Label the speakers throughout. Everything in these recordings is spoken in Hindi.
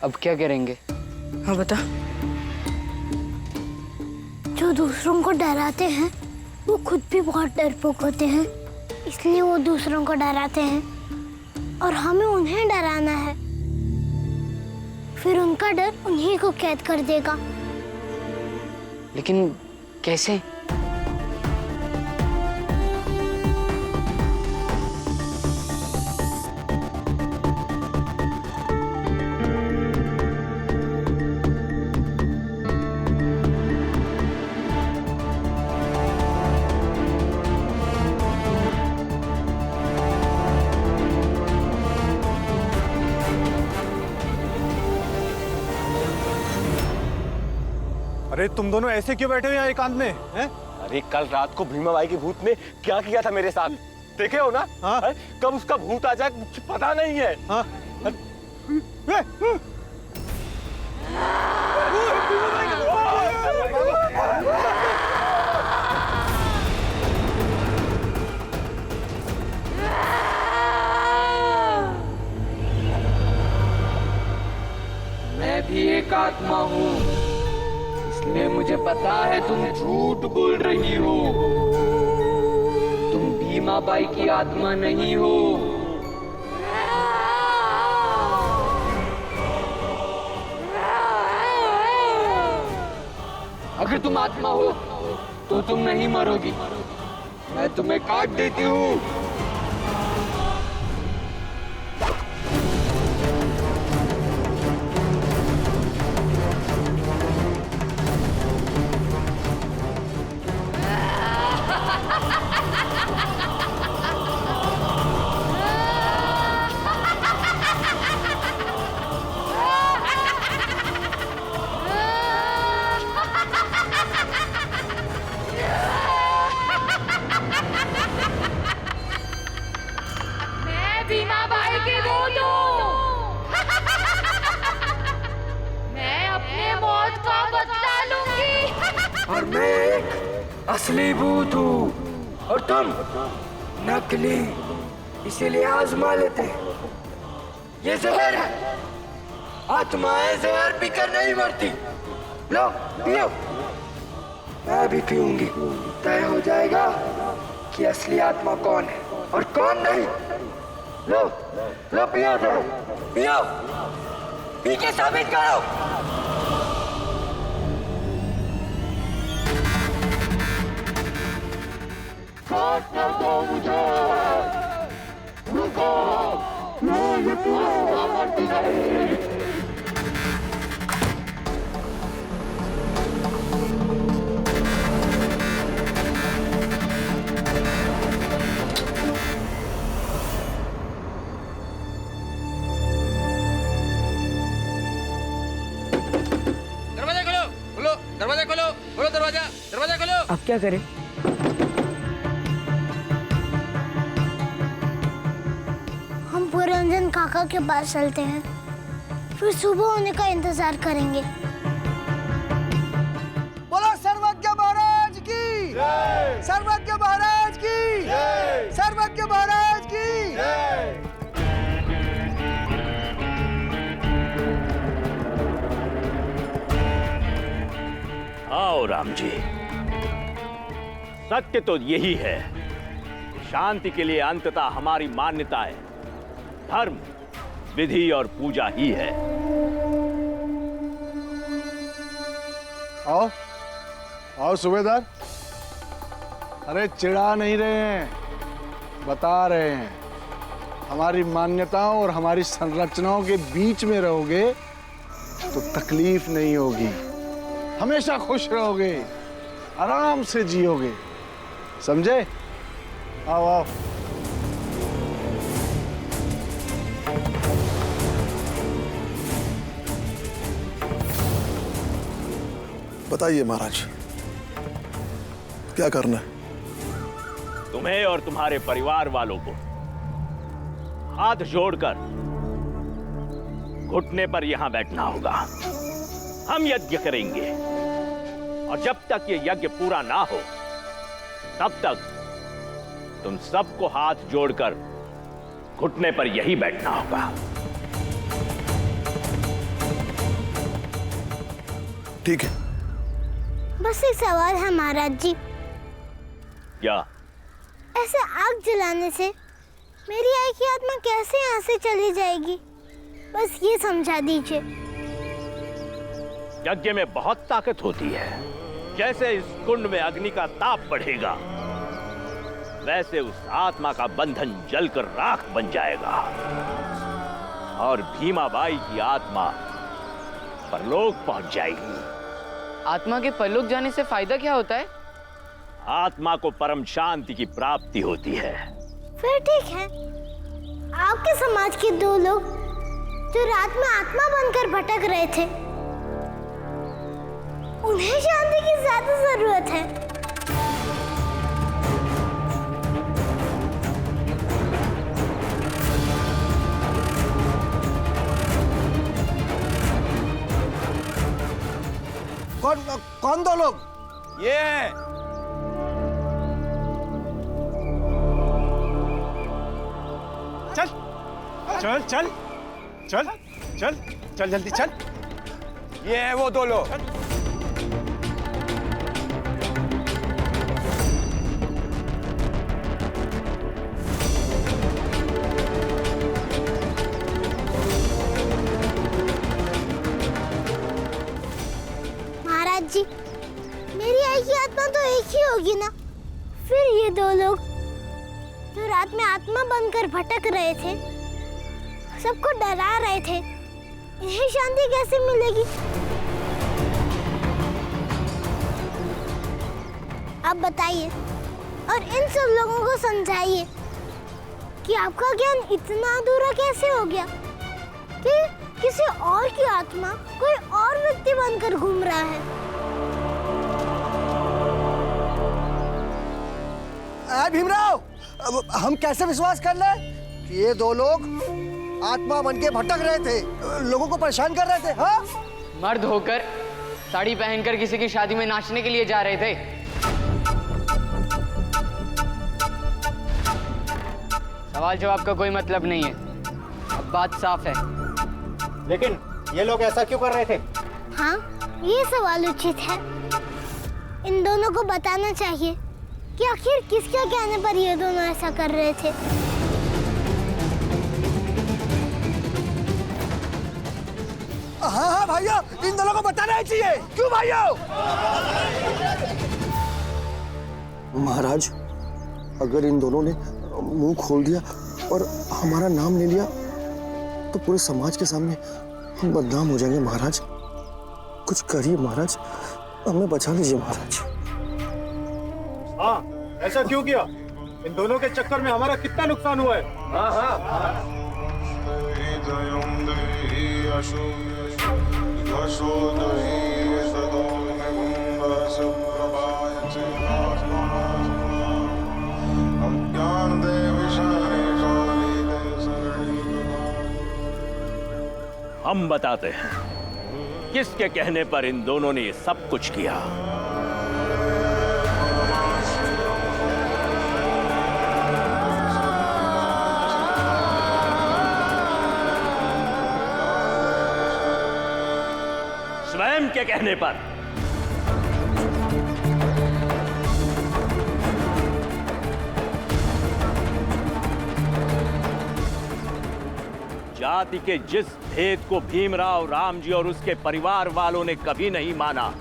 Speaker 1: अब क्या करेंगे?
Speaker 2: हाँ बता।
Speaker 3: जो दूसरों को डराते हैं वो खुद भी बहुत डरपोक होते हैं, इसलिए वो दूसरों को डराते हैं और हमें उन्हें डराना है। फिर उनका डर उन्हीं को कैद कर देगा।
Speaker 1: लेकिन कैसे?
Speaker 4: अरे तुम दोनों ऐसे क्यों बैठे हो यहाँ एकांत में हैं?
Speaker 5: अरे कल रात को भीमा बाई की भूत ने क्या किया था मेरे साथ, देखे हो ना?
Speaker 4: हाँ?
Speaker 5: कब उसका भूत आ जाए कुछ पता नहीं है।
Speaker 4: हाँ?
Speaker 6: मैं भी एक आत्मा हूँ, इसलिए मुझे पता है तुम झूठ बोल रही हो। तुम भीमा बाई की आत्मा नहीं हो। अगर तुम आत्मा हो तो तुम नहीं मरोगी, मैं तुम्हें काट देती हूँ।
Speaker 7: भीमा बाई की भूत हूँ। मैं अपने मौत का बदला लूंगी।
Speaker 6: और मैं एक असली भूत हूँ और तुम नकली, इसीलिए आजमा लेते। ये जहर है, आत्माएं जहर पीकर नहीं मरती। लो पियो, मैं भी पीऊंगी, तय हो जाएगा कि असली आत्मा कौन है और कौन नहीं। लो लो पियो, तो पियो, पी के साबित करो। काट कर दो मुझे, रुको, मैं ये पूरा मरती नहीं। दरवाजा खोलो, खोलो दरवाजा, दरवाजा खोलो।
Speaker 2: अब क्या करें?
Speaker 3: हम पुरंजन काका के पास चलते हैं, फिर सुबह होने का इंतजार करेंगे।
Speaker 8: बोलो सर्वज्ञ महाराज की, सर्वज्ञ महाराज की, सर्वज्ञ महाराज की।
Speaker 9: आओ राम जी, सत्य तो यही है, शांति के लिए अंततः हमारी मान्यता है, धर्म, विधि और पूजा ही है।
Speaker 4: आओ आओ सूबेदार। अरे चिढ़ा नहीं रहे हैं, बता रहे हैं। हमारी मान्यताओं और हमारी संरचनाओं के बीच में रहोगे तो तकलीफ नहीं होगी, हमेशा खुश रहोगे, आराम से जियोगे, समझे? आओ आओ।
Speaker 10: बताइए महाराज, क्या करना है?
Speaker 9: तुम्हें और तुम्हारे परिवार वालों को हाथ जोड़कर घुटने पर यहां बैठना होगा। हम यज्ञ करेंगे और जब तक ये यज्ञ पूरा ना हो तब तक तुम सबको हाथ जोड़कर घुटने पर यही बैठना होगा।
Speaker 10: ठीक है।
Speaker 3: बस एक सवाल है महाराज जी।
Speaker 9: क्या?
Speaker 3: ऐसे आग जलाने से मेरी आई की आत्मा कैसे यहाँ से चली जाएगी? बस ये समझा दीजिए।
Speaker 9: यज्ञ में बहुत ताकत होती है। जैसे इस कुंड में अग्नि का ताप बढ़ेगा, वैसे उस आत्मा का बंधन जलकर राख बन जाएगा और भीमाबाई की आत्मा परलोक पहुंच जाएगी।
Speaker 1: आत्मा के परलोक जाने से फायदा क्या होता है?
Speaker 9: आत्मा को परम शांति की प्राप्ति होती है।
Speaker 3: फिर ठीक है, आपके समाज के 2 लोग जो रात में आत्मा बनकर भटक रहे थे, उन्हें शांति की ज्यादा जरूरत है।
Speaker 8: कौन 2 लोग?
Speaker 5: ये है।
Speaker 2: चल चल चल चल चल चल जल्दी चल।
Speaker 5: ये है वो 2 लोग।
Speaker 3: महाराज जी, मेरी आई की आत्मा तो एक ही होगी ना? फिर ये 2 लोग जो रात में आत्मा बनकर भटक रहे थे, सबको डरा रहे थे, इन्हें शांति कैसे मिलेगी? आप बताइए और इन सब लोगों को समझाइए कि आपका ज्ञान इतना अधूरा कैसे हो गया कि किसी और की आत्मा कोई और व्यक्ति बनकर घूम रहा है।
Speaker 8: भीमराव, अब हम कैसे विश्वास कर ले कि ये 2 लोग आत्मा बन के भटक रहे थे, लोगों को परेशान कर रहे थे? हाँ,
Speaker 1: मर्द होकर साड़ी पहनकर किसी की शादी में नाचने के लिए जा रहे थे। सवाल जवाब का कोई मतलब नहीं है, अब बात साफ है।
Speaker 2: लेकिन ये लोग ऐसा क्यों कर रहे थे?
Speaker 3: हाँ, ये सवाल उचित है। इन दोनों को बताना चाहिए कि आखिर किसके कहने पर ये दोनों ऐसा कर रहे थे।
Speaker 8: हाँ भाइयों, इन दोनों को बताना ही चाहिए। क्यों भाइयों?
Speaker 10: महाराज, अगर इन दोनों ने मुंह खोल दिया और हमारा नाम ले लिया तो पूरे समाज के सामने हम बदनाम हो जाएंगे। महाराज, कुछ करिए महाराज, हमें बचा लीजिए महाराज।
Speaker 2: हाँ, ऐसा क्यों किया? इन दोनों के चक्कर में हमारा कितना नुकसान हुआ है। हाँ हाँ।
Speaker 9: हम बताते हैं किसके कहने पर इन दोनों ने ये सब कुछ किया। स्वयं के कहने पर। जाति के जिस भेद को भीमराव, राम जी और उसके परिवार वालों ने कभी नहीं माना,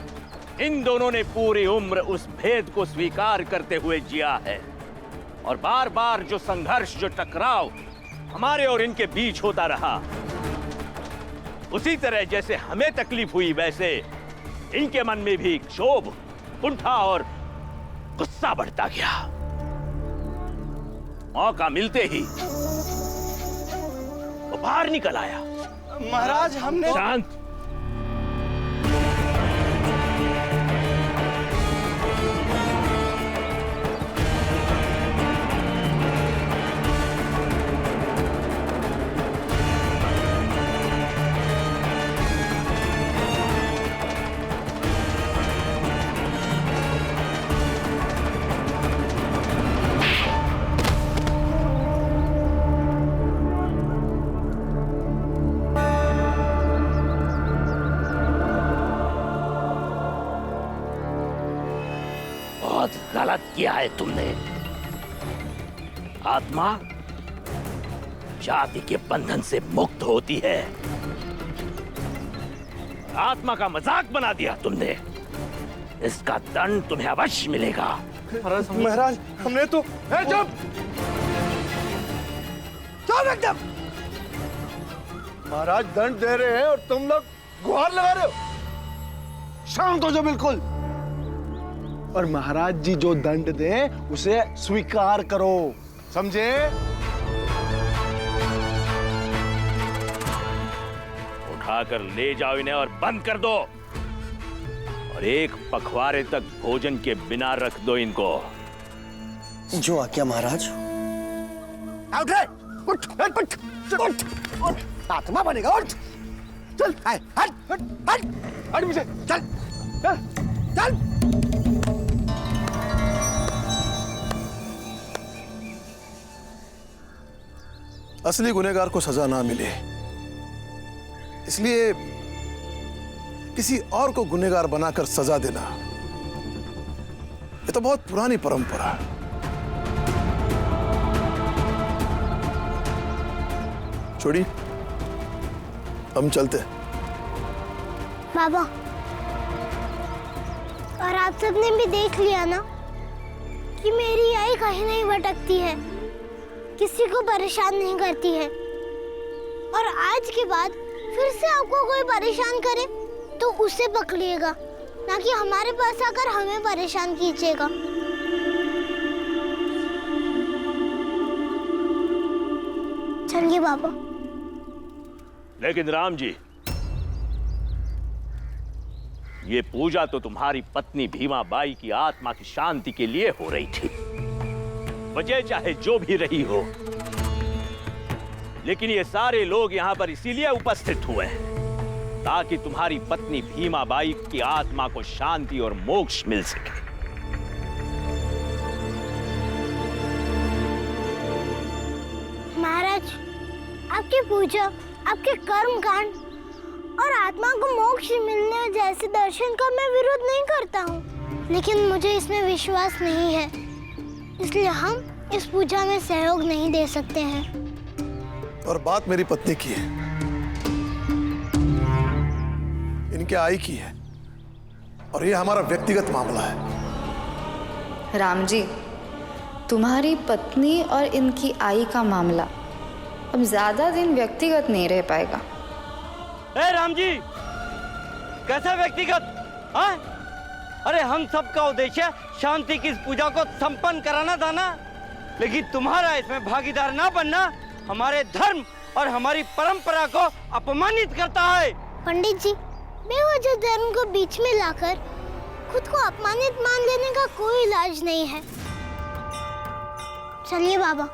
Speaker 9: इन दोनों ने पूरी उम्र उस भेद को स्वीकार करते हुए जिया है। और बार बार जो संघर्ष, जो टकराव हमारे और इनके बीच होता रहा, उसी तरह जैसे हमें तकलीफ हुई, वैसे इनके मन में भी क्षोभ, कुंठा और गुस्सा बढ़ता गया। मौका मिलते ही वो बाहर निकल आया।
Speaker 8: महाराज, हमने
Speaker 9: शांत। किया है तुमने। आत्मा जाति के बंधन से मुक्त होती है, आत्मा का मजाक बना दिया तुमने। इसका दंड तुम्हें अवश्य मिलेगा।
Speaker 10: महाराज हमने तो
Speaker 4: चुप एकदम। महाराज दंड दे रहे हैं और तुम लोग गुहार लगा रहे हो। शांत हो जाओ बिल्कुल। और महाराज जी जो दंड दें उसे स्वीकार करो, समझे?
Speaker 9: उठाकर ले जाओ इन्हें और बंद कर दो, और एक पखवाड़े तक भोजन के बिना रख दो इनको।
Speaker 10: जो आज्ञा महाराज।
Speaker 8: उठ रे, उठ, उठ, उठ, उठ, उठ, आत्मा बनेगा, उठ, चल, हट, हट, हट, हट मुझे, चल, चल, चल।
Speaker 11: असली गुनहगार को सजा ना मिले, इसलिए किसी और को गुनहगार बनाकर सजा देना, ये तो बहुत पुरानी परंपरा है। छोड़ी, हम चलते हैं।
Speaker 3: बाबा, और आप सबने भी देख लिया ना कि मेरी आई कहीं नहीं भटकती है, किसी को परेशान नहीं करती है। और आज के बाद फिर से आपको कोई परेशान करे तो उसे पकड़िएगा, ना कि हमारे पास आकर हमें परेशान कीजिएगा। चलिए बाबा।
Speaker 9: लेकिन राम जी, ये पूजा तो तुम्हारी पत्नी भीमा बाई की आत्मा की शांति के लिए हो रही थी। वजह चाहे जो भी रही हो, लेकिन ये सारे लोग यहां पर इसीलिए उपस्थित हुए हैं ताकि तुम्हारी पत्नी भीमा बाई की आत्मा को शांति और मोक्ष मिल सके।
Speaker 3: महाराज, आपकी पूजा, आपके कर्म कांड और आत्मा को मोक्ष मिलने जैसे दर्शन का मैं विरोध नहीं करता हूँ, लेकिन मुझे इसमें विश्वास नहीं है, इसलिए हम इस पूजा में सहयोग नहीं दे सकते हैं।
Speaker 11: और बात मेरी पत्नी की है, इनके आई की है, और ये हमारा व्यक्तिगत मामला है।
Speaker 12: राम जी, तुम्हारी पत्नी और इनकी आई का मामला अब ज्यादा दिन व्यक्तिगत नहीं रह पाएगा।
Speaker 6: ए राम जी, कैसा व्यक्तिगत? हाँ? अरे हम सबका उद्देश्य शांति की इस पूजा को संपन्न कराना था ना, लेकिन तुम्हारा इसमें भागीदार ना बनना हमारे धर्म और हमारी परंपरा को अपमानित करता है।
Speaker 3: पंडित जी, बेवजह धर्म को बीच में लाकर खुद को अपमानित मान लेने का कोई इलाज नहीं है। चलिए बाबा।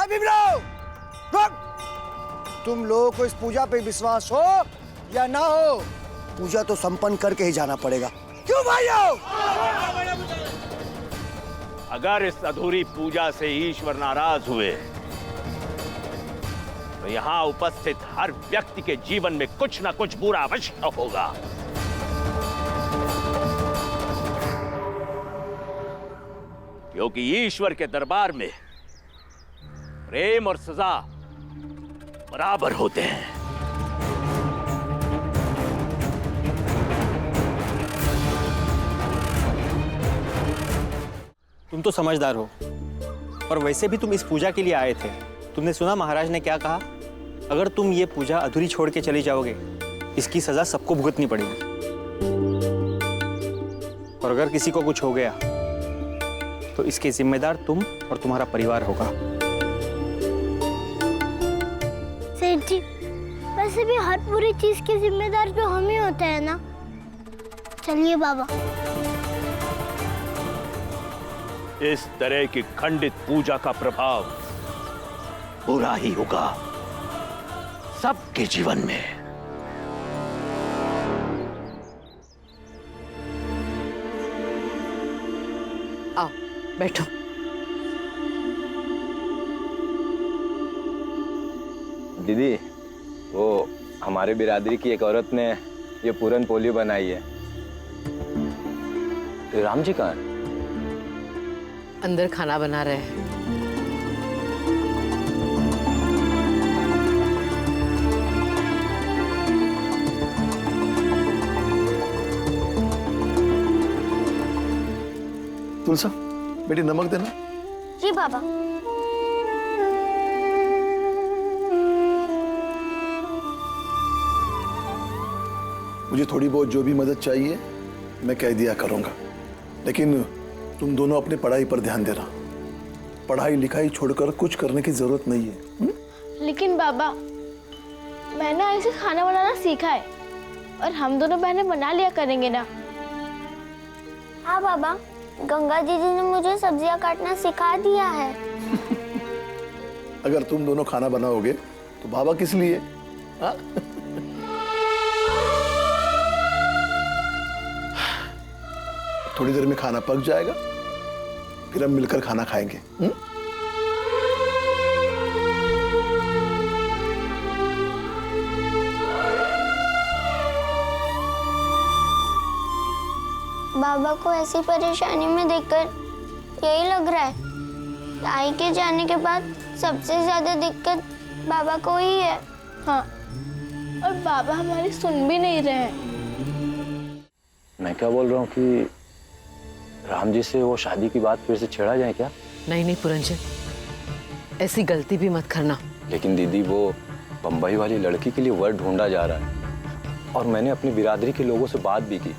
Speaker 8: भीमराव, रुक! तुम लोगों को इस पूजा पे विश्वास हो या ना हो, पूजा तो संपन्न करके ही जाना पड़ेगा। क्यों भाइयों?
Speaker 9: अगर इस अधूरी पूजा से ईश्वर नाराज हुए तो यहां उपस्थित हर व्यक्ति के जीवन में कुछ ना कुछ बुरा अवश्य होगा। क्योंकि ईश्वर के दरबार में प्रेम और सजा बराबर होते हैं।
Speaker 13: तुम तो समझदार हो, और वैसे भी तुम इस पूजा के लिए आए थे। तुमने सुना महाराज ने क्या कहा? अगर तुम ये पूजा अधूरी छोड़ के चले जाओगे, इसकी सजा सबको भुगतनी पड़ेगी, और अगर किसी को कुछ हो गया तो इसके जिम्मेदार तुम और तुम्हारा परिवार होगा।
Speaker 3: सेठ जी, वैसे भी हर बुरी चीज के जिम्मेदार तो हम ही होते हैं ना। चलिए बाबा।
Speaker 9: इस तरह की खंडित पूजा का प्रभाव बुरा ही होगा सबके जीवन में।
Speaker 14: आओ बैठो।
Speaker 5: दीदी, वो हमारे बिरादरी की एक औरत ने ये पूरन पोली बनाई है, राम जी कहाँ हैं?
Speaker 14: अंदर खाना बना रहे हैं।
Speaker 11: तुलसा, बेटी नमक देना।
Speaker 3: जी बाबा।
Speaker 11: मुझे थोड़ी बहुत जो भी मदद चाहिए मैं कह दिया करूंगा, लेकिन तुम दोनों अपनी पढ़ाई पर ध्यान देना। पढ़ाई लिखाई छोड़कर कुछ करने की जरूरत नहीं है।
Speaker 3: लेकिन बाबा, मैंने ऐसे खाना बनाना सीखा है और हम दोनों बहनें बना लिया करेंगे ना। हाँ बाबा, गंगा दीदी ने मुझे सब्जियां काटना सिखा दिया है।
Speaker 11: अगर तुम दोनों खाना बनाओगे तो बाबा किस लिए? हाँ? थोड़ी देर में खाना पक जाएगा, फिर हम मिलकर खाना खाएंगे।
Speaker 3: बाबा को ऐसी परेशानी में देखकर यही लग रहा है, आई के जाने के बाद सबसे ज्यादा दिक्कत बाबा को ही है। हाँ, और बाबा हमारी सुन भी नहीं रहे हैं।
Speaker 5: मैं क्या बोल रहा हूँ कि राम जी से वो शादी की बात फिर से छेड़ा जाए क्या?
Speaker 14: नहीं नहीं पुरंजन, ऐसी गलती भी मत करना।
Speaker 5: लेकिन दीदी, वो बंबई वाली लड़की के लिए वर ढूंढा जा रहा है और मैंने अपनी बिरादरी के लोगों से बात भी की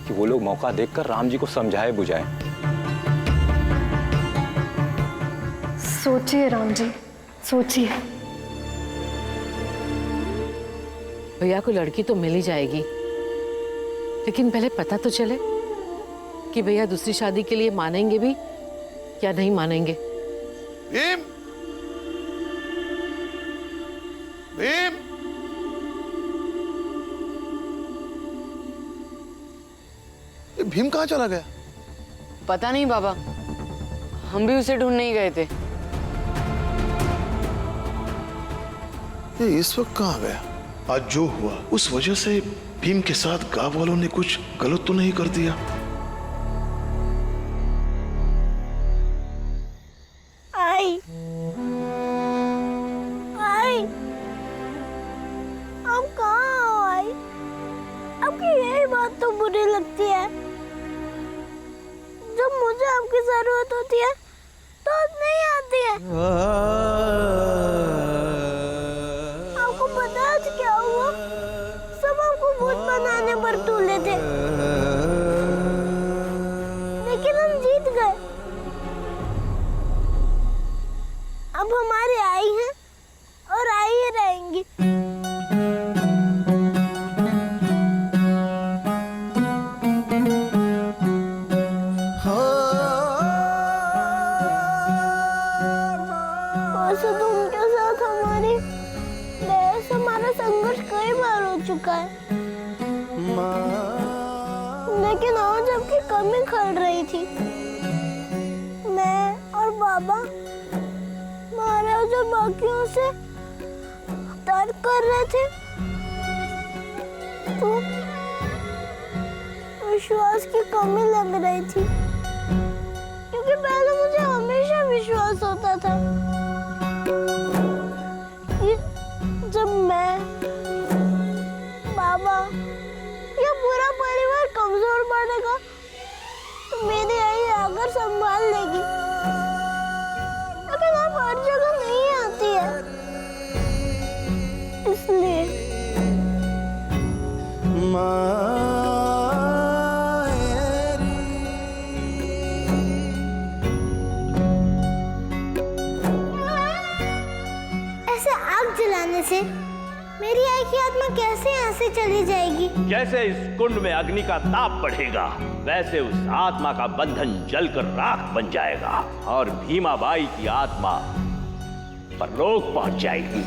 Speaker 5: कि वो लोग मौका देखकर राम जी को समझाए बुझाए।
Speaker 15: सोचिए राम जी, सोचिए।
Speaker 14: भैया को लड़की तो मिल ही जाएगी, लेकिन पहले पता तो चले कि भैया दूसरी शादी के लिए मानेंगे भी या नहीं मानेंगे।
Speaker 11: भीम, भीम, ये भीम कहाँ चला गया?
Speaker 1: पता नहीं बाबा, हम भी उसे ढूंढने ही गए थे।
Speaker 11: ये इस वक्त कहाँ गया? आज जो हुआ उस वजह से भीम के साथ गांव वालों ने कुछ गलत तो नहीं कर दिया?
Speaker 3: आई अब कहाँ हो आई? आपकी यही बात तो बुरी लगती है। जब मुझे आपकी जरूरत होती है तो आप नहीं आती है। आपको पता है आज क्या हुआ? सब आपको भूत बनाने पर तुले थे, लेकिन हम जीत गए। अब हमारी आई है और आई ही रहेंगी। वैसे तो उनके साथ हमारी बहस, हमारा संघर्ष कई बार हो चुका है, लेकिन आज आपकी कमी खल रही थी। मैं और बाबा महाराज और बाकियों से तर्क कर रहे थे तो विश्वास की कमी लग रही थी, क्योंकि पहले मुझे हमेशा विश्वास होता था कि जब मैं, बाबा या पूरा परिवार कमजोर पड़ेगा तो मेरी आई आकर संभाल लेगी, लेकिन आप हर जगह नहीं आती है, इसलिए ऐसे आग जलाने से मेरी आई की आत्मा कैसे यहाँ से चली जाएगी?
Speaker 9: जैसे इस कुंड में अग्नि का ताप बढ़ेगा, वैसे उस आत्मा का बंधन जलकर राख बन जाएगा और भीमाबाई की आत्मा परलोक पहुंच जाएगी।